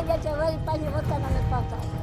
लागायच्या वरी पाणी होताना पावसाळ्यात.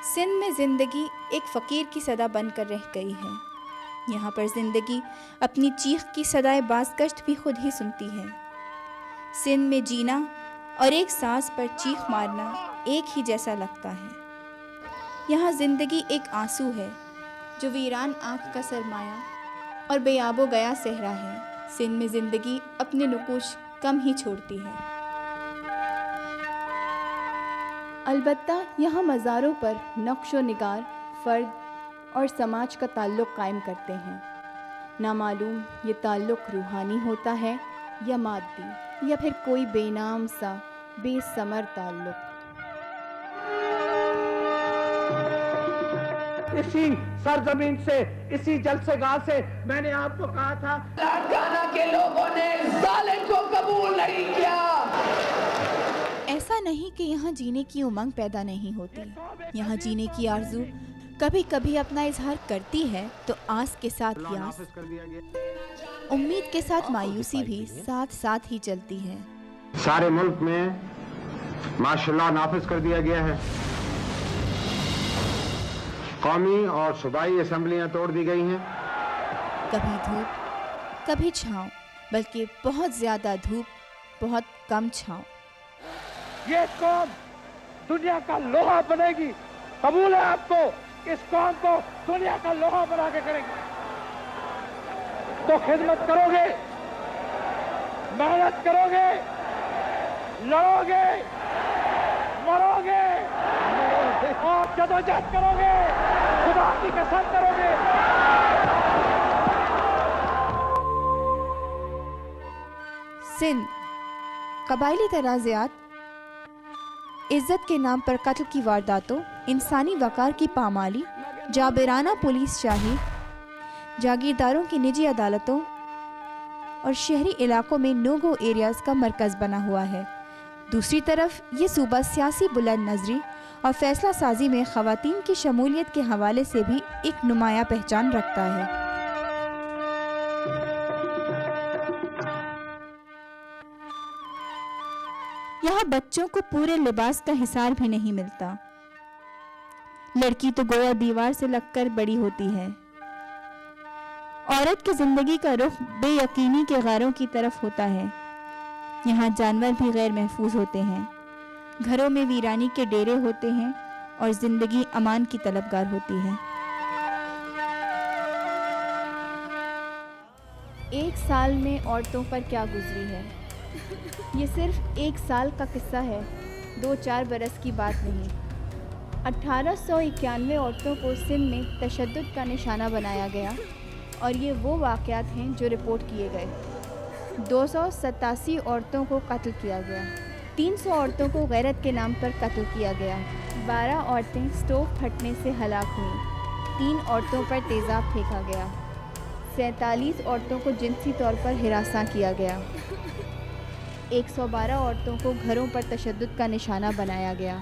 सिंध में ज़िंदगी एक फ़कीर की सदा बनकर रह गई है। यहाँ पर ज़िंदगी अपनी चीख की सदाए बाज़गश्त भी खुद ही सुनती है। सिंध में जीना और एक सांस पर चीख मारना एक ही जैसा लगता है। यहाँ ज़िंदगी एक आंसू है जो वीरान आँख का सरमाया और बेआबो गया सहरा है। सिंध में ज़िंदगी अपने नुकूश कम ही छोड़ती है। البتہ یہاں مزاروں پر نقش و نگار فرد اور سماج کا تعلق قائم کرتے ہیں۔ نامعلوم یہ تعلق روحانی ہوتا ہے یا مادی یا پھر کوئی بے نام سا بے ثمر تعلق۔ اسی سرزمین سے، اسی جلسے گاہ سے میں نے آپ کو کہا تھا لاڑکانہ کے لوگوں نے ظالم کو قبول نہیں کیا۔ ایسا نہیں کہ یہاں جینے کی امنگ پیدا نہیں ہوتی، یہاں جینے کی آرزو کبھی کبھی اپنا اظہار کرتی ہے تو آس کے ساتھ یاس، امید کے ساتھ مایوسی بھی ساتھ ساتھ ہی چلتی ہے۔ سارے ملک میں ماشاءاللہ نافذ کر دیا گیا ہے، قومی اور صوبائی اسمبلیاں توڑ دی گئی ہیں۔ کبھی دھوپ کبھی چھاؤں، بلکہ بہت زیادہ دھوپ بہت کم چھاؤں۔ یہ قوم دنیا کا لوہا بنے گی، قبول ہے آپ کو؟ اس قوم کو دنیا کا لوہا بنا کے کریں گے تو خدمت کرو گے، محنت کرو گے، لڑو گے، مرو گے اور جدوجہد کرو گے، خدا کی قسم کرو گے۔ سندھ قبائلی تنازعات، عزت کے نام پر قتل کی وارداتوں، انسانی وقار کی پامالی، جابرانہ پولیس شاہی، جاگیرداروں کی نجی عدالتوں اور شہری علاقوں میں نو گو ایریاز کا مرکز بنا ہوا ہے۔ دوسری طرف یہ صوبہ سیاسی بلند نظری اور فیصلہ سازی میں خواتین کی شمولیت کے حوالے سے بھی ایک نمایاں پہچان رکھتا ہے۔ یہاں بچوں کو پورے لباس کا حصار بھی نہیں ملتا، لڑکی تو گویا دیوار سے لگ کر بڑی ہوتی ہے۔ عورت کی زندگی کا رخ بے یقینی کے غاروں کی طرف ہوتا ہے۔ یہاں جانور بھی غیر محفوظ ہوتے ہیں، گھروں میں ویرانی کے ڈیرے ہوتے ہیں اور زندگی امان کی طلبگار ہوتی ہے۔ ایک سال میں عورتوں پر کیا گزری ہے، یہ صرف ایک سال کا قصہ ہے، 2-4 برس کی بات نہیں۔ 1891 عورتوں کو سندھ میں تشدد کا نشانہ بنایا گیا اور یہ وہ واقعات ہیں جو رپورٹ کیے گئے۔ 287 عورتوں کو قتل کیا گیا، 300 عورتوں کو غیرت کے نام پر قتل کیا گیا، 12 عورتیں سٹوو پھٹنے سے ہلاک ہوئیں، 3 عورتوں پر تیزاب پھینکا گیا، 47 عورتوں کو جنسی طور پر ہراساں کیا گیا، 112 عورتوں کو گھروں پر تشدد کا نشانہ بنایا گیا،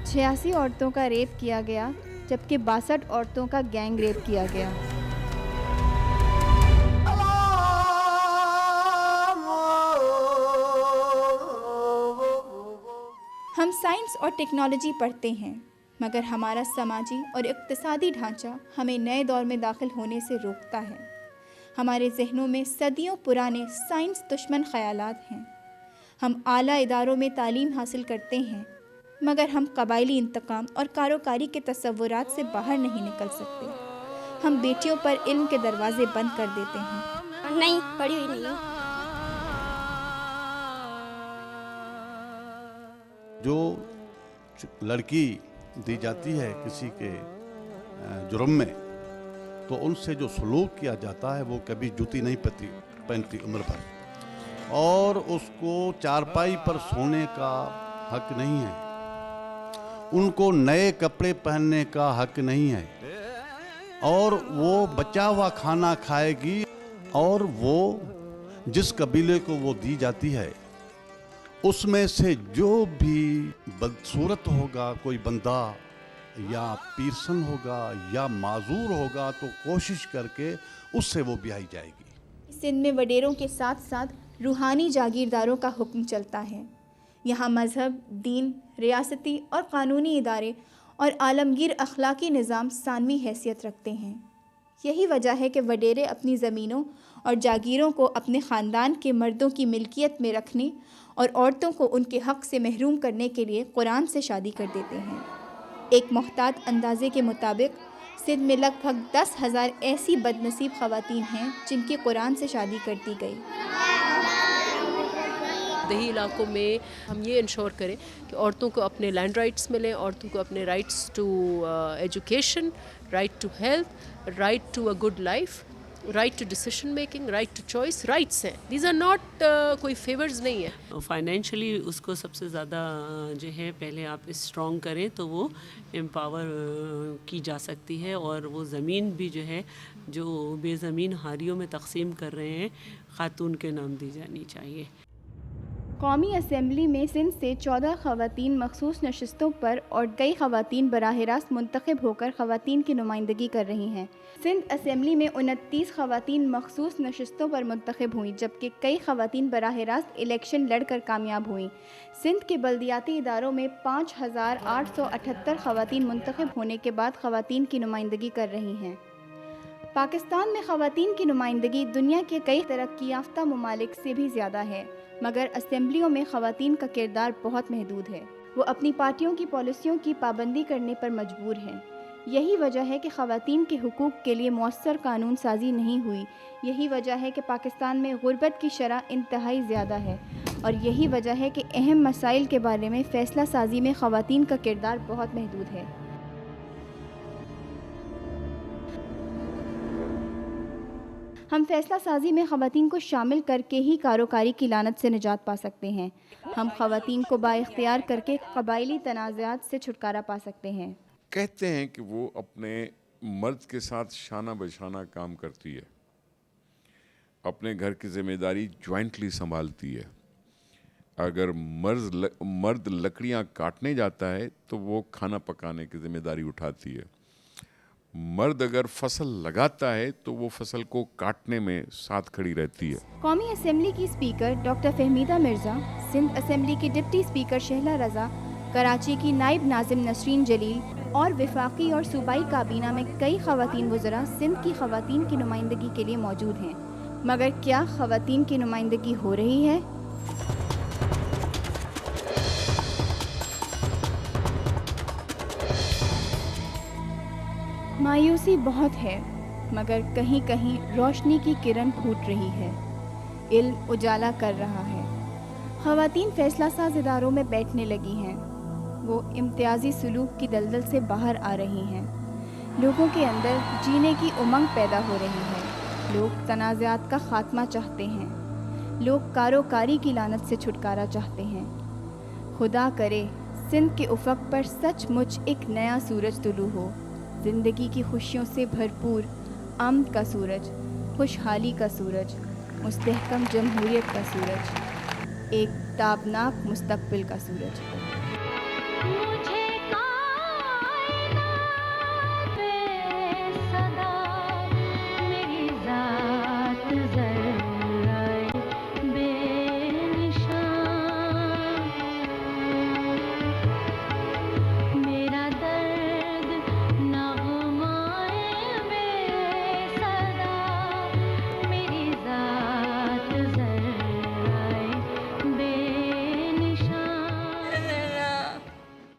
86 عورتوں کا ریپ کیا گیا، جبکہ 62 عورتوں کا گینگ ریپ کیا گیا۔ ہم سائنس اور ٹیکنالوجی پڑھتے ہیں، مگر ہمارا سماجی اور اقتصادی ڈھانچہ ہمیں نئے دور میں داخل ہونے سے روکتا ہے۔ ہمارے ذہنوں میں صدیوں پرانے سائنس دشمن خیالات ہیں۔ ہم اعلیٰ اداروں میں تعلیم حاصل کرتے ہیں، مگر ہم قبائلی انتقام اور کاروکاری کے تصورات سے باہر نہیں نکل سکتے۔ ہم بیٹیوں پر علم کے دروازے بند کر دیتے ہیں۔ نہیں پڑھی ہوئی نہیں ہوں۔ जो लड़की दी जाती है किसी के जुर्म में, तो उनसे जो सलूक किया जाता है वो कभी जूती नहीं पहनती उम्र भर, और उसको चारपाई पर सोने का हक नहीं है, उनको नए कपड़े पहनने का हक नहीं है, और वो बचा हुआ खाना खाएगी, और वो जिस कबीले को वो दी जाती है उसमें से जो भी बदसूरत होगा, कोई बंदा या पीरसन होगा या माजूर होगा, तो कोशिश करके उससे वो ब्याही जाएगी। सिंध में वडेरों के साथ साथ रूहानी जागीरदारों का हुक्म चलता है। यहाँ मज़हब, दीन, रियासती और क़ानूनी इदारे और आलमगीर अखलाकी निज़ाम सानवी हैसियत रखते हैं। यही वजह है कि वडेरे अपनी ज़मीनों और जागीरों को अपने ख़ानदान के मर्दों की मिल्कियत में रखने और औरतों को उनके हक़ से महरूम करने के लिए कुरान से शादी कर देते हैं। एक मोहतात अंदाज़े के मुताबिक सिंध में लगभग 10,000 ऐसी बदनसीब ख़वातीन हैं जिनकी कुरान से शादी कर दी गई। देही इलाकों में हम ये इंश्योर करें कि औरतों को अपने लैंड राइट्स मिलें, औरतों को अपने rights to education, right to health, right to a good life, right to decision making, right to choice, rights हैं। दीज आर नॉट कोई फेवर्स नहीं है। फाइनेंशियली उसको सबसे ज़्यादा जो है पहले आप स्ट्रॉन्ग करें तो वो एम्पावर की जा सकती है, और वो ज़मीन भी जो है जो बेज़मीन हारियों में तकसीम कर रहे हैं खातून के नाम दी जानी चाहिए। कौमी असम्बली में सिंध से 14 ख़वातीन मखसूस नशस्तों पर और कई ख़वातीन बराह रास्त मुंतखब होकर ख़वातीन की नुमाइंदगी कर रही हैं। सिंध असम्बली में 29 ख़वातीन मखसूस नशस्तों पर मुंतखब हुई, जबकि कई ख़वातीन बराह रास्त इलेक्शन लड़कर कामयाब हुई। सिंध के बल्दियाती इदारों में 5,878 ख़वातीन मुंतखब होने के बाद ख़वातीन की नुमाइंदगी कर रही हैं। पाकिस्तान में ख़वातीन की नुमाइंदगी दुनिया के कई तरक्की याफ्ता ममालिक से भी ज़्यादा है, मगर असेंबलियों में ख़वातीन का किरदार बहुत महदूद है। वो अपनी पार्टियों की पॉलिसियों की पाबंदी करने पर मजबूर हैं। यही वजह है कि ख़वातीन के हुकूक़ के लिए मौसर कानून साजी नहीं हुई। यही वजह है कि पाकिस्तान में गुर्बत की शरह इंतहाई ज़्यादा है, और यही वजह है कि अहम मसाइल के बारे में फ़ैसला साजी में ख़वातीन का किरदार बहुत महदूद है। हम फ़ैसला साजी में ख़वातीन को शामिल करके ही कारोकारी की लानत से निजात पा सकते हैं। हम ख़वातीन को बाइख्तियार करके क़बाइली तनाज़ात से छुटकारा पा सकते हैं। कहते हैं कि वो अपने मर्द के साथ शाना बशाना काम करती है, अपने घर की ज़िम्मेदारी जॉइंटली संभालती है। अगर मर्द लकड़ियाँ काटने जाता है तो वो खाना पकाने की ज़िम्मेदारी उठाती है। मर्द अगर फसल लगाता है तो वो फसल को काटने में साथ खड़ी रहती है। कौमी असम्बली की speaker doctor Fahmida Mirza, Sindh assembly की डिप्टी स्पीकर शहला रज़ा, कराची की नायब नाज़िम नसरीन जलील और वफाकी और सूबाई काबीना में कई ख़वातीन वज़रा सिंध की ख़वातीन की नुमाइंदगी के लिए मौजूद हैं। मगर क्या ख़वातीन की नुमाइंदगी हो रही है? मायूसी बहुत है, मगर कहीं कहीं रोशनी की किरण फूट रही है। इल्म उजाला कर रहा है। ख़वातीन फ़ैसला साज़ इदारों में बैठने लगी हैं। वो इम्तियाज़ी सलूक की दलदल से बाहर आ रही हैं। लोगों के अंदर जीने की उमंग पैदा हो रही है। लोग तनाज़ात का ख़ात्मा चाहते हैं। लोग कारोकारी की लानत से छुटकारा चाहते हैं। खुदा करे सिंध के उफ़क़ पर सचमुच एक नया सूरज तुलू हो, ज़िंदगी की खुशियों से भरपूर अमन का सूरज, खुशहाली का सूरज, मुस्तहकम जमहूरियत का सूरज, एक ताबनाक मुस्तक़बिल का सूरज।